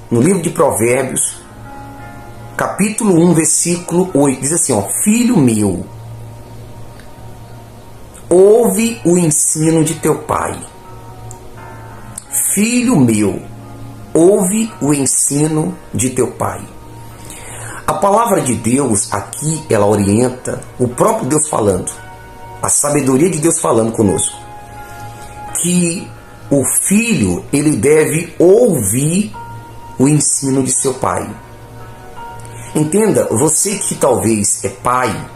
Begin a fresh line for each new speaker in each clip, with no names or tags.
no livro de Provérbios, capítulo 1, versículo 8, diz assim, ó: Filho meu, ouve o ensino de teu pai. Filho meu, ouve o ensino de teu pai. A palavra de Deus aqui, ela orienta o próprio Deus falando, a sabedoria de Deus falando conosco, que o filho, ele deve ouvir o ensino de seu pai. Entenda, você que talvez é pai,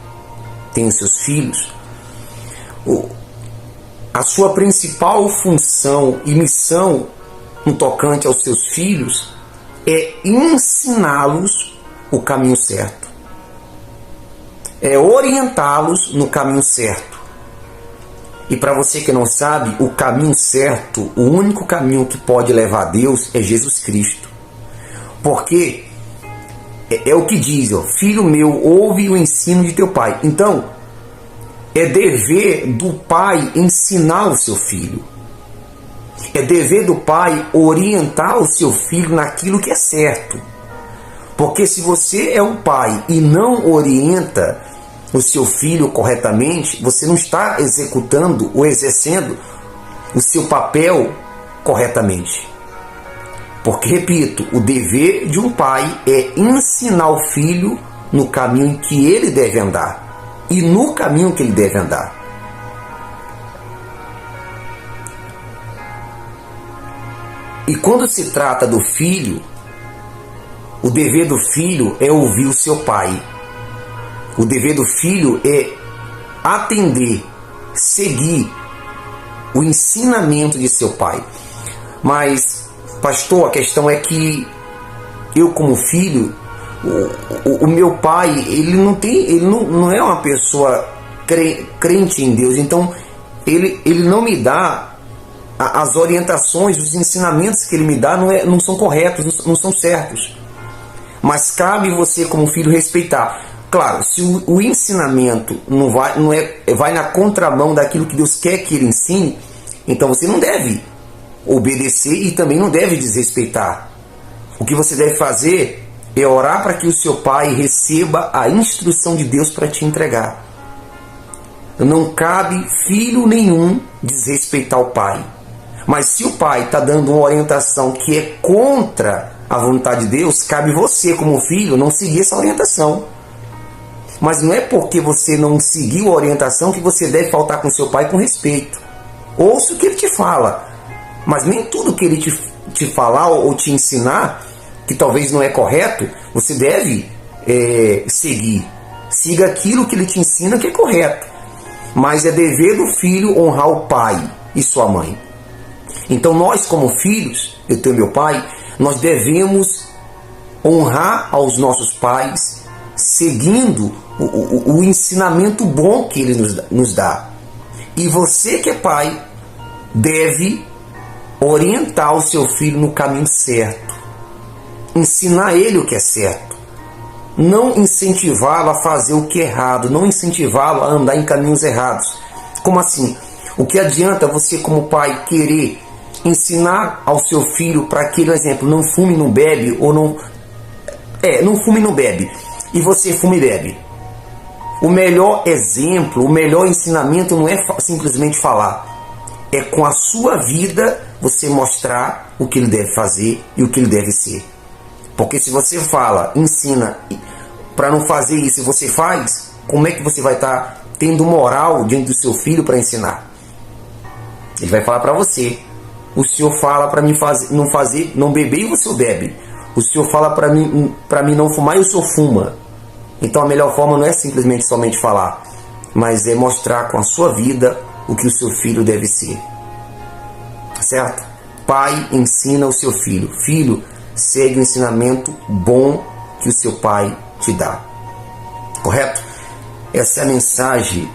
tem os seus filhos, a sua principal função e missão no tocante aos seus filhos é ensiná-los o caminho certo, é orientá-los no caminho certo. E para você que não sabe, o caminho certo, o único caminho que pode levar a Deus é Jesus Cristo. Porque é o que diz, ó: Filho meu, ouve o ensino de teu pai. Então, é dever do pai ensinar o seu filho. É dever do pai orientar o seu filho naquilo que é certo. Porque se você é um pai e não orienta o seu filho corretamente, você não está executando ou exercendo o seu papel corretamente. Porque, repito, o dever de um pai é ensinar o filho no caminho que ele deve andar e no caminho que ele deve andar. E quando se trata do filho, o dever do filho é ouvir o seu pai. O dever do filho é atender, seguir o ensinamento de seu pai. Mas, pastor, a questão é que eu, como filho, o meu pai, ele não é uma pessoa crente em Deus. Então, ele não me dá as orientações, os ensinamentos que ele me dá não são corretos, não são certos. Mas cabe você, como filho, respeitar. Claro, se o ensinamento vai na contramão daquilo que Deus quer que ele ensine, então você não deve obedecer e também não deve desrespeitar. O que você deve fazer é orar para que o seu pai receba a instrução de Deus para te entregar. Não cabe filho nenhum desrespeitar o pai. Mas se o pai está dando uma orientação que é contra a vontade de Deus, cabe você, como filho, não seguir essa orientação. Mas não é porque você não seguiu a orientação que você deve faltar com seu pai com respeito. Ouça o que ele te fala, mas nem tudo que ele te falar ou te ensinar, que talvez não é correto, você deve seguir. Siga aquilo que ele te ensina que é correto. Mas é dever do filho honrar o pai e sua mãe. Então nós, como filhos, eu tenho meu pai, nós devemos honrar aos nossos pais, seguindo o ensinamento bom que ele nos dá. E você que é pai, deve orientar o seu filho no caminho certo, ensinar ele o que é certo, não incentivá-lo a fazer o que é errado, não incentivá-lo a andar em caminhos errados. Como assim? O que adianta você, como pai, querer ensinar ao seu filho para que ele, por exemplo, não fume, não bebe, ou não fume, não bebe, e você fume e bebe? O melhor exemplo, o melhor ensinamento não é simplesmente falar, é com a sua vida você mostrar o que ele deve fazer e o que ele deve ser. Porque se você fala, ensina para não fazer isso e você faz, como é que você vai estar tendo moral diante do seu filho para ensinar? Ele vai falar para você: o senhor fala para mim não beber e o senhor bebe. O senhor fala para mim não fumar e o senhor fuma. Então a melhor forma não é simplesmente somente falar, mas é mostrar com a sua vida o que o seu filho deve ser. Certo? Pai ensina o seu filho. Filho, segue o ensinamento bom que o seu pai te dá. Correto? Essa é a mensagem